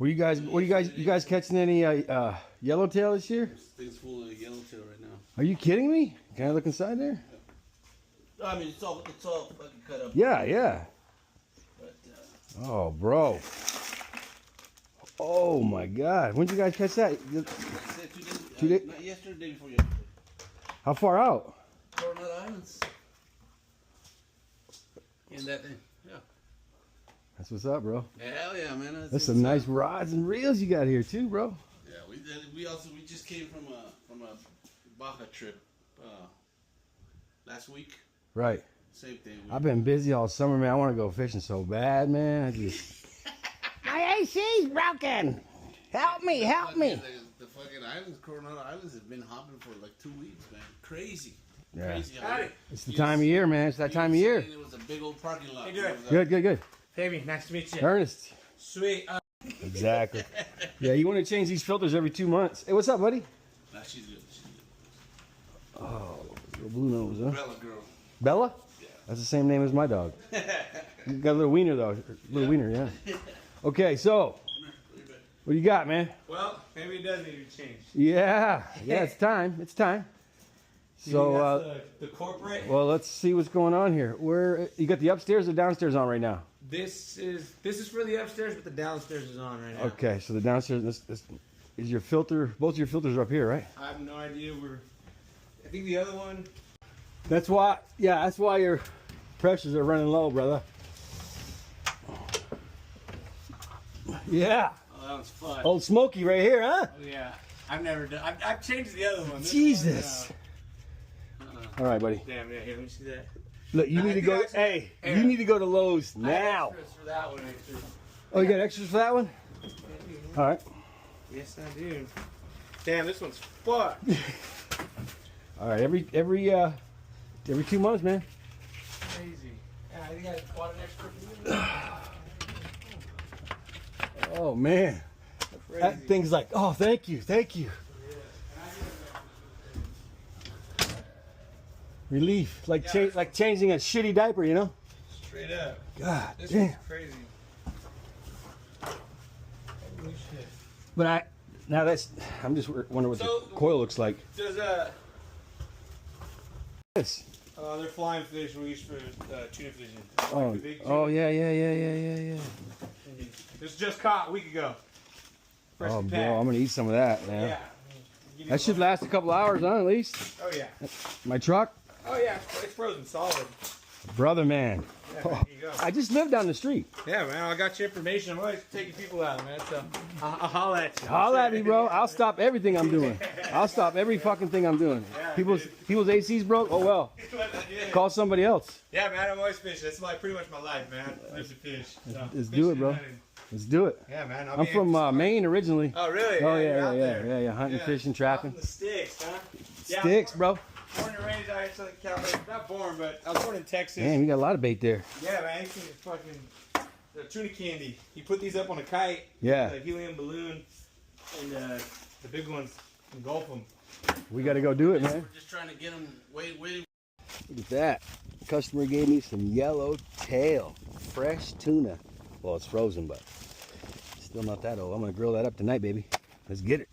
You guys catching any yellowtail this year? This thing's full of yellowtail right now. Are you kidding me? Can I look inside there? I mean, it's all fucking cut up. Yeah, yeah. But, oh, bro. Oh my God. When did you guys catch that? 2 days. Not yesterday, day before yesterday. How far out? Coronado Islands. In that thing. Yeah. That's what's up, bro. Hell yeah, man. That's some nice rods and reels you got here too, bro. Yeah, we just came from a Baja trip last week. Right. Same thing. I've been busy all summer, man. I want to go fishing so bad, man. My AC's broken. Help me, help me. The fucking islands, Coronado Islands, have been hopping for like 2 weeks, man. Crazy. Yeah. Crazy. It's the time of year, man. It's that time of year. It was a big old parking lot. Hey, good. Baby, nice to meet you. Ernest. Sweet. Exactly. Yeah, you want to change these filters every 2 months. Hey, what's up, buddy? Nah, she's good. She's good. Oh, little blue nose, huh? Bella girl. Bella? Yeah. That's the same name as my dog. You got a little wiener, though. Little wiener, yeah. Okay, so, what do you got, man? Well, maybe it does need to change. Yeah, it's time. It's time. So, the corporate. well, let's see what's going on here. Where you got the upstairs or downstairs on right now? This is for the upstairs, but the downstairs is on right now. Okay, so the downstairs this is your filter. Both of your filters are up here, right? I have no idea I think the other one. That's why. Yeah, that's why your pressures are running low, brother. Yeah. Oh, that was fun. Old Smoky right here, huh? Oh, yeah. I've never done. I've changed the other one. This Jesus. All right, buddy. Damn, yeah. Here, let me see that. Look, you need to go. Hey, you need to go to Lowe's now. Extras for that one, actually. Oh, you got extras for that one? All right. Yes, I do. Damn, this one's fucked. All right. Every 2 months, man. Crazy. Yeah, I think I bought an extra for you. Oh man, that thing's like, oh, thank you. Relief, like changing a shitty diaper, you know? Straight up. God This damn. one's crazy. Holy shit. But I'm just wondering what the coil looks like. Does This. they're flying fish we use for tuna fishing. Oh, The big oh yeah. This just caught a week ago. Fresh Oh, packed. bro, I'm gonna eat some of that, man. Yeah. That should last a couple hours, huh? At least. Oh yeah. My truck, Oh yeah. It's frozen solid. brother, man. Yeah, man, here you go. I just live down the street. Yeah, man. I got your information. I'm always taking people out, man. So I'll holla at you. Holla at me, bro. I'll stop everything I'm doing. I'll stop every fucking thing I'm doing. People's AC's broke. Oh well. Call somebody else. Yeah, man. I'm always fishing. That's pretty much my life, man. I live to fish. So, Let's do it, bro. hunting. Let's do it. Yeah, man. I'm from Maine originally. Oh, really? Oh you're out there. yeah. Hunting, Yeah. fishing, trapping. Out in the sticks, huh? Sticks, bro. Born and raised out in Southern California. Not born, but I was born in Texas. Man, you got a lot of bait there. Yeah, man. He's fucking the tuna candy. He put these up on a kite. Yeah. A helium balloon, and the big ones engulf them. We got to go do it, man. We're just trying to get them way. Look at that. The customer gave me some yellow tail, fresh tuna. Well, it's frozen, but still not that old. I'm gonna grill that up tonight, baby. Let's get it.